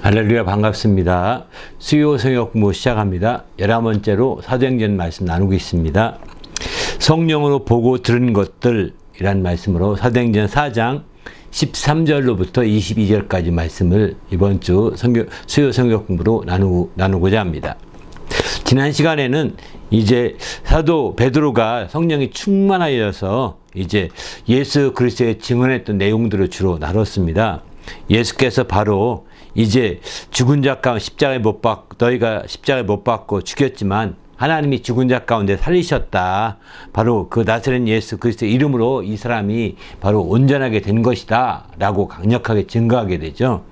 할렐루야, 반갑습니다. 수요 성역 공부 시작합니다. 11번째로 사도행전 말씀 나누고 있습니다. 성령으로 보고 들은 것들이란 말씀으로 사도행전 4장 13절로부터 22절까지 말씀을 이번 주 수요 성역 공부로 나누고자 합니다. 지난 시간에는 이제 사도 베드로가 성령이 충만하여서 이제 예수 그리스도의 증언했던 내용들을 주로 나눴습니다. 예수께서 바로 이제 죽은 자 가운데 너희가 십자가에 못 박고 죽였지만 하나님이 죽은 자 가운데 살리셨다. 바로 그 나사렛 예수 그리스도의 이름으로 이 사람이 바로 온전하게 된 것이다 라고 강력하게 증거하게 되죠.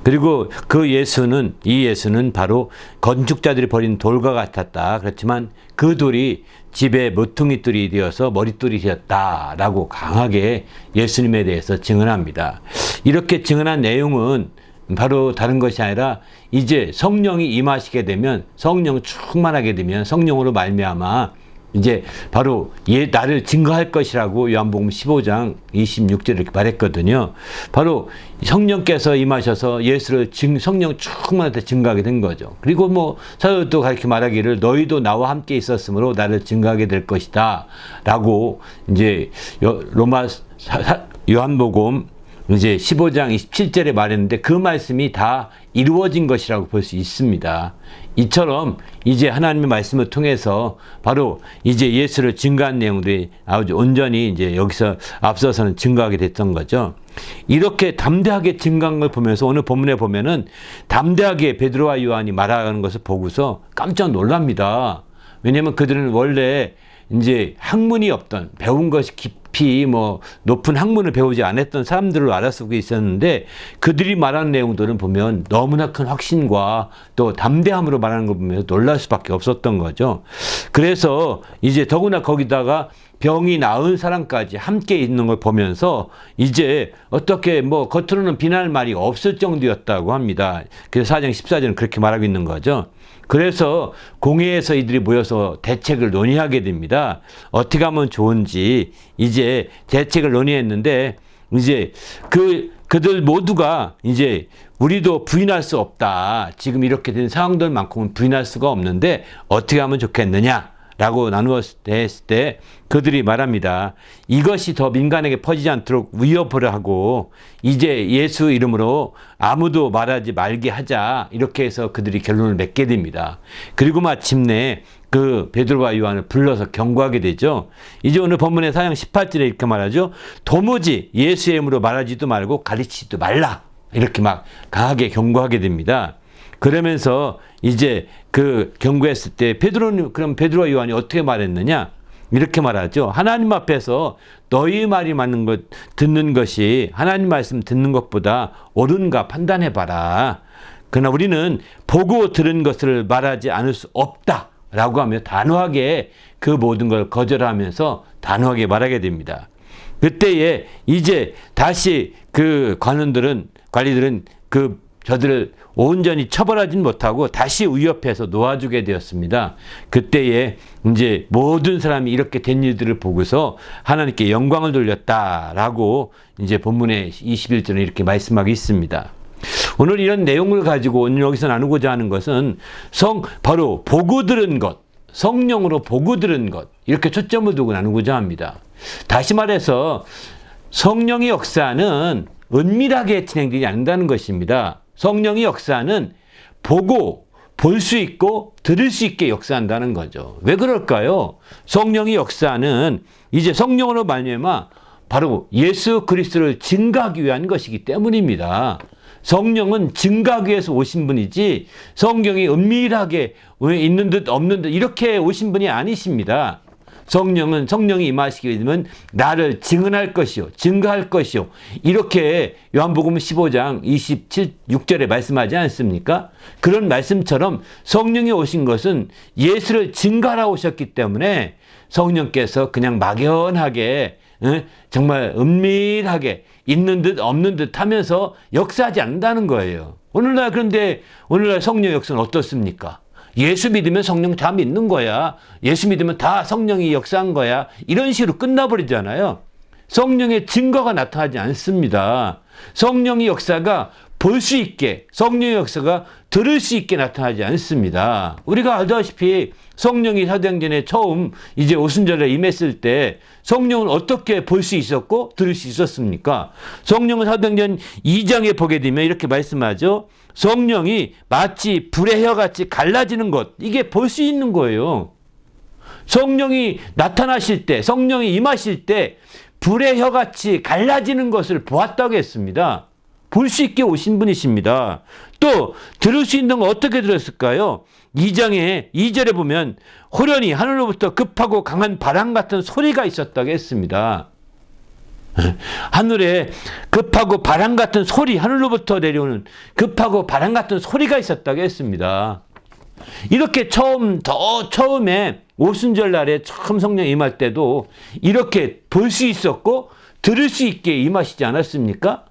그리고 이 예수는 바로 건축자들이 버린 돌과 같았다. 그렇지만 그 돌이 집에 모퉁이돌이 되어서 머릿돌이 되었다 라고 강하게 예수님에 대해서 증언합니다. 이렇게 증언한 내용은 바로 다른 것이 아니라 이제 성령이 임하시게 되면, 성령 충만하게 되면 성령으로 말미암아 이제 바로 나를 증거할 것이라고 요한복음 15장 26절 이렇게 말했거든요. 바로 성령께서 임하셔서 예수를 성령 충만한테 증거하게 된 거죠. 그리고 사도도 그렇게 말하기를 너희도 나와 함께 있었으므로 나를 증거하게 될 것이다 라고 이제 요한복음 이제 15장 27절에 말했는데 그 말씀이 다 이루어진 것이라고 볼 수 있습니다. 이처럼 이제 하나님의 말씀을 통해서 바로 이제 예수를 증거한 내용들이 아주 온전히 이제 여기서 앞서서는 증거하게 됐던 거죠. 이렇게 담대하게 증거한 걸 보면서 오늘 본문에 보면은 담대하게 베드로와 요한이 말하는 것을 보고서 깜짝 놀랍니다. 왜냐하면 그들은 원래 이제 학문이 없던, 배운 것이 깊이 높은 학문을 배우지 않았던 사람들로 알아쓰고 있었는데 그들이 말하는 내용들은 보면 너무나 큰 확신과 또 담대함으로 말하는 걸 보면서 놀랄 수밖에 없었던 거죠. 그래서 이제 더구나 거기다가 병이 나은 사람까지 함께 있는 걸 보면서 이제 어떻게 겉으로는 비난할 말이 없을 정도였다고 합니다. 그래서 4장 14절은 그렇게 말하고 있는 거죠. 그래서 공회에서 이들이 모여서 대책을 논의하게 됩니다. 어떻게 하면 좋은지 이제 대책을 논의했는데 이제 그들 모두가 이제 우리도 부인할 수 없다. 지금 이렇게 된 상황들만큼은 부인할 수가 없는데 어떻게 하면 좋겠느냐? 라고 나누었을 때 그들이 말합니다. 이것이 더 민간에게 퍼지지 않도록 위협을 하고 이제 예수 이름으로 아무도 말하지 말게 하자. 이렇게 해서 그들이 결론을 맺게 됩니다. 그리고 마침내 그 베드로와 요한을 불러서 경고하게 되죠. 이제 오늘 본문의 4장 18절에 이렇게 말하죠. 도무지 예수의 이름으로 말하지도 말고 가르치지도 말라. 이렇게 막 강하게 경고하게 됩니다. 그러면서 이제 그 경고했을 때 베드로와 요한이 어떻게 말했느냐? 이렇게 말하죠. 하나님 앞에서 너희 말이 맞는 것 듣는 것이 하나님 말씀 듣는 것보다 옳은가 판단해 봐라. 그러나 우리는 보고 들은 것을 말하지 않을 수 없다 라고 하며 단호하게 그 모든 걸 거절하면서 단호하게 말하게 됩니다. 그때에 이제 다시 그 관리들은 저들을 온전히 처벌하진 못하고 다시 위협해서 놓아주게 되었습니다. 그때에 이제 모든 사람이 이렇게 된 일들을 보고서 하나님께 영광을 돌렸다라고 이제 본문의 21절에 이렇게 말씀하고 있습니다. 오늘 이런 내용을 가지고 오늘 여기서 나누고자 하는 것은 바로 보고 들은 것, 성령으로 보고 들은 것, 이렇게 초점을 두고 나누고자 합니다. 다시 말해서 성령의 역사는 은밀하게 진행되지 않는다는 것입니다. 성령의 역사는 볼 수 있고 들을 수 있게 역사한다는 거죠. 왜 그럴까요? 성령의 역사는 이제 성령으로 말미암아 바로 예수 그리스도를 증거하기 위한 것이기 때문입니다. 성령은 증거하기 위해서 오신 분이지 성령이 은밀하게 있는 듯 없는 듯 이렇게 오신 분이 아니십니다. 성령이 임하시게 되면 나를 증언할 것이요 증거할 것이요 이렇게 요한복음 15장 26절에 말씀하지 않습니까? 그런 말씀처럼 성령이 오신 것은 예수를 증거하러 오셨기 때문에 성령께서 그냥 막연하게 정말 은밀하게 있는 듯 없는 듯 하면서 역사하지 않는다는 거예요. 그런데 오늘날 성령 역사는 어떻습니까? 예수 믿으면 성령 다 믿는 거야. 예수 믿으면 다 성령이 역사한 거야. 이런 식으로 끝나버리잖아요. 성령의 증거가 나타나지 않습니다. 성령의 역사가 볼 수 있게, 성령의 역사가 들을 수 있게 나타나지 않습니다. 우리가 알다시피 성령이 사도행전에 처음 이제 오순절에 임했을 때 성령은 어떻게 볼 수 있었고 들을 수 있었습니까? 성령은 사도행전 2장에 보게 되면 이렇게 말씀하죠. 성령이 마치 불의 혀같이 갈라지는 것, 이게 볼 수 있는 거예요. 성령이 나타나실 때, 성령이 임하실 때 불의 혀같이 갈라지는 것을 보았다고 했습니다. 볼 수 있게 오신 분이십니다. 또 들을 수 있는 건 어떻게 들었을까요? 2장에 2절에 보면 호련히 하늘로부터 급하고 강한 바람 같은 소리가 있었다고 했습니다. 하늘에 급하고 바람 같은 소리, 하늘로부터 내려오는 급하고 바람 같은 소리가 있었다고 했습니다. 이렇게 처음에 오순절 날에 처음 성령 임할 때도 이렇게 볼 수 있었고 들을 수 있게 임하시지 않았습니까?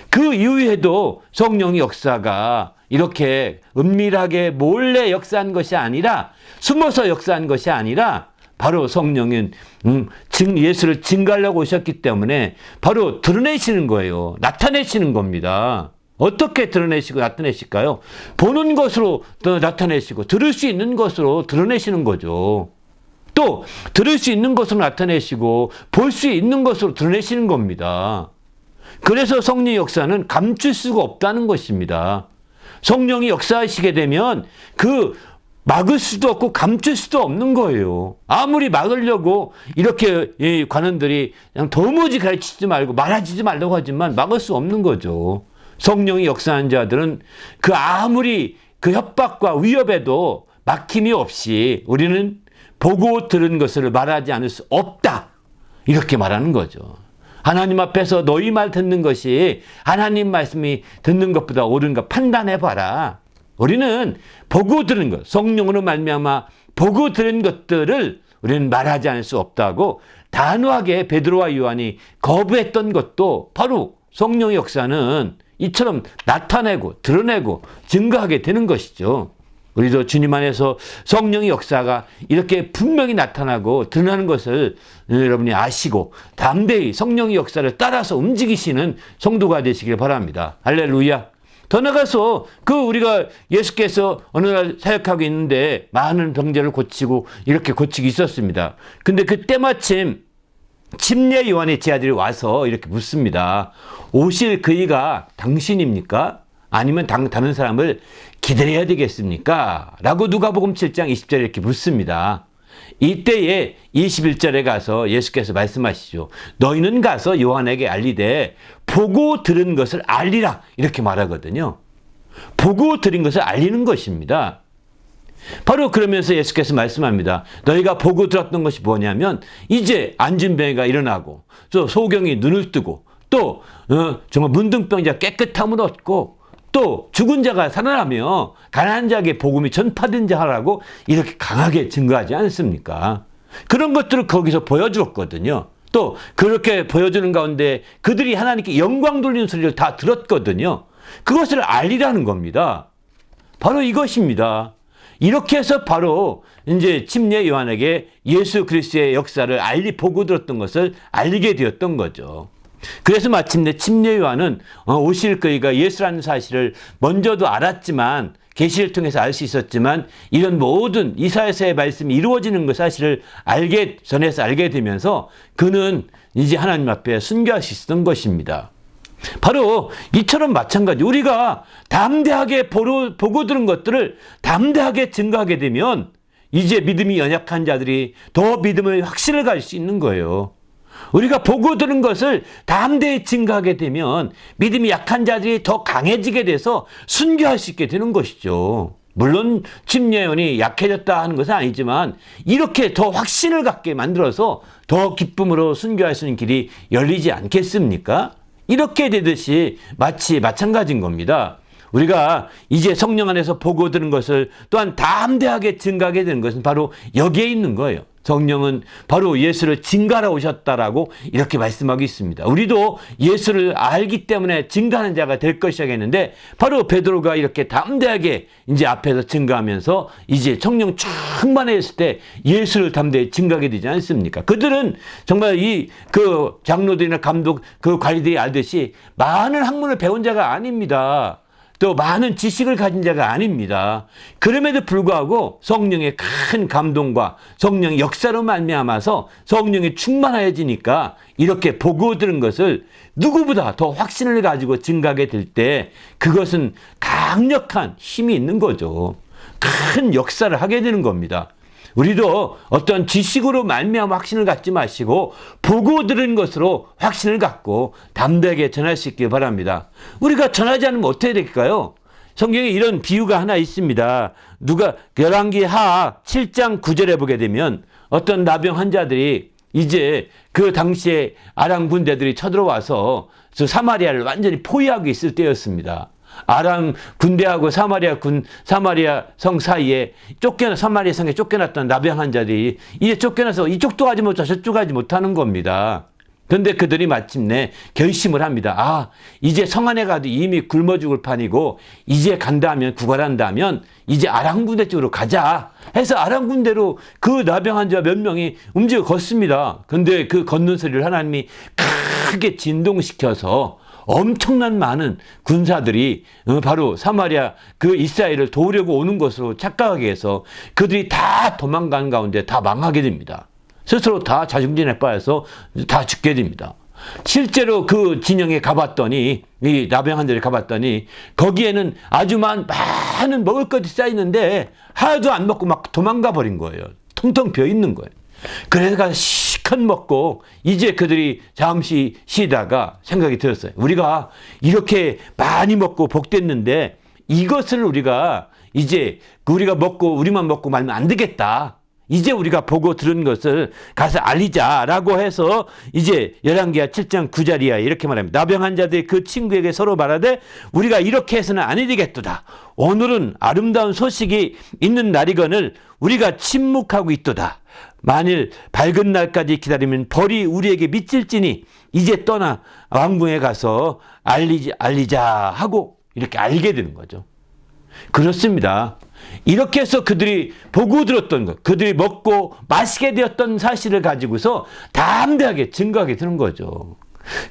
그 이후에도 성령의 역사가 이렇게 은밀하게 몰래 역사한 것이 아니라, 숨어서 역사한 것이 아니라 바로 성령은 예수를 증거하려고 오셨기 때문에 바로 드러내시는 거예요. 나타내시는 겁니다. 어떻게 드러내시고 나타내실까요? 보는 것으로 나타내시고 들을 수 있는 것으로 드러내시는 거죠. 또 들을 수 있는 것으로 나타내시고 볼 수 있는 것으로 드러내시는 겁니다. 그래서 성령의 역사는 감출 수가 없다는 것입니다. 성령이 역사하시게 되면 막을 수도 없고 감출 수도 없는 거예요. 아무리 막으려고 이렇게 관원들이 그냥 도무지 가르치지 말고 말하지 말라고 하지만 막을 수 없는 거죠. 성령이 역사한 자들은 아무리 협박과 위협에도 막힘이 없이 우리는 보고 들은 것을 말하지 않을 수 없다, 이렇게 말하는 거죠. 하나님 앞에서 너희 말 듣는 것이 하나님 말씀이 듣는 것보다 옳은가 판단해봐라. 우리는 보고 들은 것, 성령으로 말미암아 보고 들은 것들을 우리는 말하지 않을 수 없다고 단호하게 베드로와 요한이 거부했던 것도 바로 성령의 역사는 이처럼 나타내고 드러내고 증거하게 되는 것이죠. 우리도 주님 안에서 성령의 역사가 이렇게 분명히 나타나고 드러나는 것을 여러분이 아시고 담대히 성령의 역사를 따라서 움직이시는 성도가 되시길 바랍니다. 할렐루야. 더 나가서 우리가 예수께서 어느 날 사역하고 있는데 많은 병자를 고치고 이렇게 고치고 있었습니다. 근데 그때 마침 침례 요한의 제자들이 와서 이렇게 묻습니다. 오실 그이가 당신입니까? 아니면 다른 사람을 기다려야 되겠습니까? 라고 누가복음 7장 20절에 이렇게 묻습니다. 이때에 21절에 가서 예수께서 말씀하시죠. 너희는 가서 요한에게 알리되 보고 들은 것을 알리라, 이렇게 말하거든요. 보고 들은 것을 알리는 것입니다. 바로 그러면서 예수께서 말씀합니다. 너희가 보고 들었던 것이 뭐냐면 이제 안진뱅이가 일어나고 또 소경이 눈을 뜨고 또 정말 문둥병자 깨끗함을 얻고 또 죽은 자가 살아나며 가난한 자에게 복음이 전파된 자 하라고 이렇게 강하게 증거하지 않습니까? 그런 것들을 거기서 보여주었거든요. 또 그렇게 보여주는 가운데 그들이 하나님께 영광 돌리는 소리를 다 들었거든요. 그것을 알리라는 겁니다. 바로 이것입니다. 이렇게 해서 바로 이제 침례 요한에게 예수 그리스도의 역사를 보고 들었던 것을 알리게 되었던 거죠. 그래서 마침내 침례 요한은 오실 그이가 예수라는 사실을 먼저도 알았지만, 계시를 통해서 알 수 있었지만, 이런 모든 이사야서의 말씀이 이루어지는 그 사실을 전해서 알게 되면서 그는 이제 하나님 앞에 순교할 수 있었던 것입니다. 바로 이처럼 마찬가지, 우리가 담대하게 보고 들은 것들을 담대하게 증거하게 되면 이제 믿음이 연약한 자들이 더 믿음의 확신을 가질 수 있는 거예요. 우리가 보고 들은 것을 담대히 증거하게 되면 믿음이 약한 자들이 더 강해지게 돼서 순교할 수 있게 되는 것이죠. 물론 침례요한이 약해졌다 하는 것은 아니지만 이렇게 더 확신을 갖게 만들어서 더 기쁨으로 순교할 수 있는 길이 열리지 않겠습니까? 이렇게 되듯이 마찬가지인 겁니다. 우리가 이제 성령 안에서 보고 들은 것을 또한 담대하게 증거하게 되는 것은 바로 여기에 있는 거예요. 성령은 바로 예수를 증거하러 오셨다라고 이렇게 말씀하고 있습니다. 우리도 예수를 알기 때문에 증거하는 자가 될 것이야겠는데, 바로 베드로가 이렇게 담대하게 이제 앞에서 증거하면서 이제 성령 충만했을 때 예수를 담대히 증거하게 되지 않습니까? 그들은 정말 장로들이나 감독, 관리들이 알듯이 많은 학문을 배운 자가 아닙니다. 또 많은 지식을 가진 자가 아닙니다. 그럼에도 불구하고 성령의 큰 감동과 성령의 역사로 말미암아서 성령이 충만하여지니까 이렇게 보고 들은 것을 누구보다 더 확신을 가지고 증가하게 될 때 그것은 강력한 힘이 있는 거죠. 큰 역사를 하게 되는 겁니다. 우리도 어떤 지식으로 말미암아 확신을 갖지 마시고 보고 들은 것으로 확신을 갖고 담대하게 전할 수 있길 바랍니다. 우리가 전하지 않으면 어떻게 될까요? 성경에 이런 비유가 하나 있습니다. 누가 열왕기하 7장 9절에 보게 되면 어떤 나병 환자들이 이제 그 당시에 아람 군대들이 쳐들어와서 저 사마리아를 완전히 포위하고 있을 때였습니다. 아람 군대하고 사마리아 성 사이에 사마리아 성에 쫓겨났던 나병 환자들이 이제 쫓겨나서 이쪽도 가지 못하고 저쪽 가지 못하는 겁니다. 그런데 그들이 마침내 결심을 합니다. 이제 성 안에 가도 이미 굶어 죽을 판이고 이제 구걸한다면 이제 아람 군대 쪽으로 가자 해서 아람 군대로 그 나병 환자 몇 명이 움직여 걷습니다. 그런데 그 걷는 소리를 하나님이 크게 진동시켜서 엄청난 많은 군사들이 바로 사마리아 그 이스라엘을 도우려고 오는 것으로 착각하게 해서 그들이 다 도망가는 가운데 다 망하게 됩니다. 스스로 다 자중진에 빠져서 다 죽게 됩니다. 실제로 그 진영에 가봤더니 이 나병환자들이 가봤더니 거기에는 아주 많은 먹을 것이 쌓이는데 하나도 안 먹고 막 도망가 버린 거예요. 텅텅 비어 있는 거예요. 그래서 시컷 먹고 이제 그들이 잠시 쉬다가 생각이 들었어요. 우리가 이렇게 많이 먹고 복됐는데 이것을 우리가 먹고 우리만 먹고 말면 안 되겠다. 이제 우리가 보고 들은 것을 가서 알리자라고 해서 이제 열왕기하 7장 9절이야 이렇게 말합니다. 나병 환자들이 그 친구에게 서로 말하되 우리가 이렇게 해서는 아니 되겠도다. 오늘은 아름다운 소식이 있는 날이거늘 우리가 침묵하고 있도다. 만일 밝은 날까지 기다리면 벌이 우리에게 미칠지니 이제 떠나 왕궁에 가서 알리자 하고 이렇게 알게 되는 거죠. 그렇습니다. 이렇게 해서 그들이 보고 들었던 것, 그들이 먹고 마시게 되었던 사실을 가지고서 담대하게 증거하게 되는 거죠.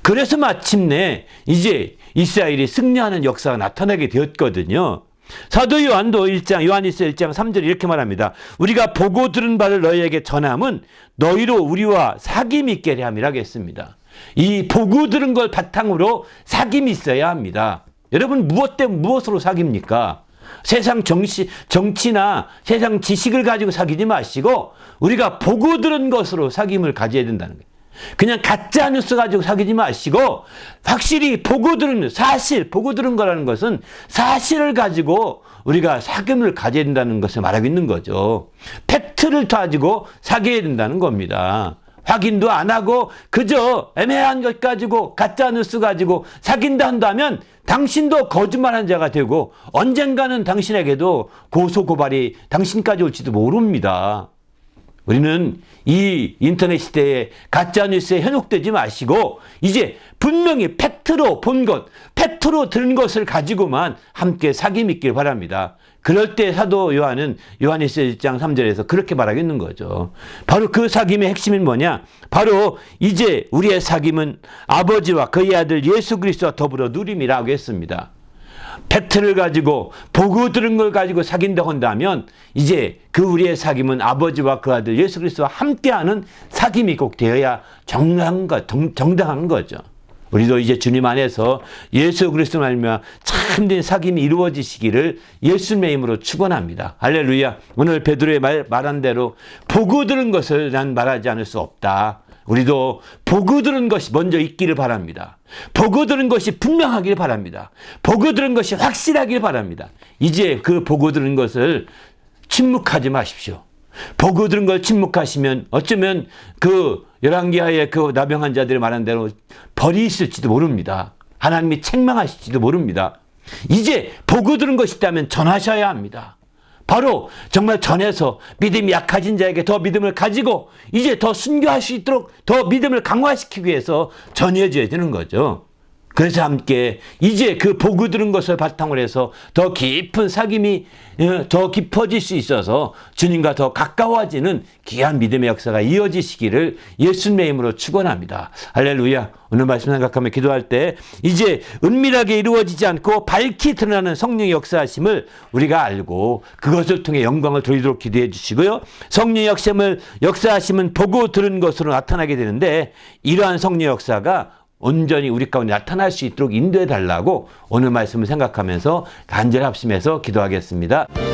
그래서 마침내 이제 이스라엘이 승리하는 역사가 나타나게 되었거든요. 사도 요한도 요한일서 1장 3절 이렇게 말합니다. 우리가 보고 들은 바를 너희에게 전함은 너희로 우리와 사귐이 있게 함이라 했습니다. 이 보고 들은 걸 바탕으로 사귐이 있어야 합니다. 여러분 무엇으로 사귑니까? 세상 정치나 세상 지식을 가지고 사귀지 마시고 우리가 보고 들은 것으로 사귐을 가져야 된다는 거예요. 그냥 가짜 뉴스 가지고 사귀지 마시고 확실히 보고 들은 거라는 것은 사실을 가지고 우리가 사귐을 가져야 된다는 것을 말하고 있는 거죠. 팩트를 가지고 사귀어야 된다는 겁니다. 확인도 안 하고 그저 애매한 것 가지고 가짜 뉴스 가지고 사귄다 한다면 당신도 거짓말한 자가 되고 언젠가는 당신에게도 고소고발이 당신까지 올지도 모릅니다. 우리는 이 인터넷 시대에 가짜 뉴스에 현혹되지 마시고 이제 분명히 팩트로 본 것, 팩트로 들은 것을 가지고만 함께 사귐 있길 바랍니다. 그럴 때 사도 요한은 요한일서 1장 3절에서 그렇게 말하겠는 거죠. 바로 그 사귐의 핵심은 뭐냐? 바로 이제 우리의 사귐은 아버지와 그의 아들 예수 그리스도와 더불어 누림이라고 했습니다. 팩트를 가지고 보고 들은 걸 가지고 사귄다고 한다면 이제 그 우리의 사귐은 아버지와 그 아들 예수 그리스도와 함께하는 사귐이 꼭 되어야 정당한 거죠. 우리도 이제 주님 안에서 예수 그리스도 말미암아 참된 사귐이 이루어지시기를 예수님의 이름으로 축원합니다. 할렐루야. 오늘 베드로의 말한 대로 보고 들은 것을 난 말하지 않을 수 없다. 우리도 보고 들은 것이 먼저 있기를 바랍니다. 보고 들은 것이 분명하길 바랍니다. 보고 들은 것이 확실하길 바랍니다. 이제 그 보고 들은 것을 침묵하지 마십시오. 보고 들은 걸 침묵하시면 어쩌면 그 열왕기하의 그 나병 환자들이 말한 대로 벌이 있을지도 모릅니다. 하나님이 책망하실지도 모릅니다. 이제 보고 들은 것이 있다면 전하셔야 합니다. 바로 정말 전해서 믿음이 약해진 자에게 더 믿음을 가지고 이제 더 순교할 수 있도록 더 믿음을 강화시키기 위해서 전해줘야 되는 거죠. 그래서 함께 이제 그 보고 들은 것을 바탕으로 해서 더 깊은 사귐이 더 깊어질 수 있어서 주님과 더 가까워지는 귀한 믿음의 역사가 이어지시기를 예수님의 이름으로 축원합니다. 할렐루야. 오늘 말씀 생각하며 기도할 때 이제 은밀하게 이루어지지 않고 밝히 드러나는 성령의 역사하심을 우리가 알고 그것을 통해 영광을 돌리도록 기도해 주시고요. 성령의 역사하심은 보고 들은 것으로 나타나게 되는데 이러한 성령의 역사가 온전히 우리 가운데 나타날 수 있도록 인도해 달라고 오늘 말씀을 생각하면서 간절히 합심해서 기도하겠습니다.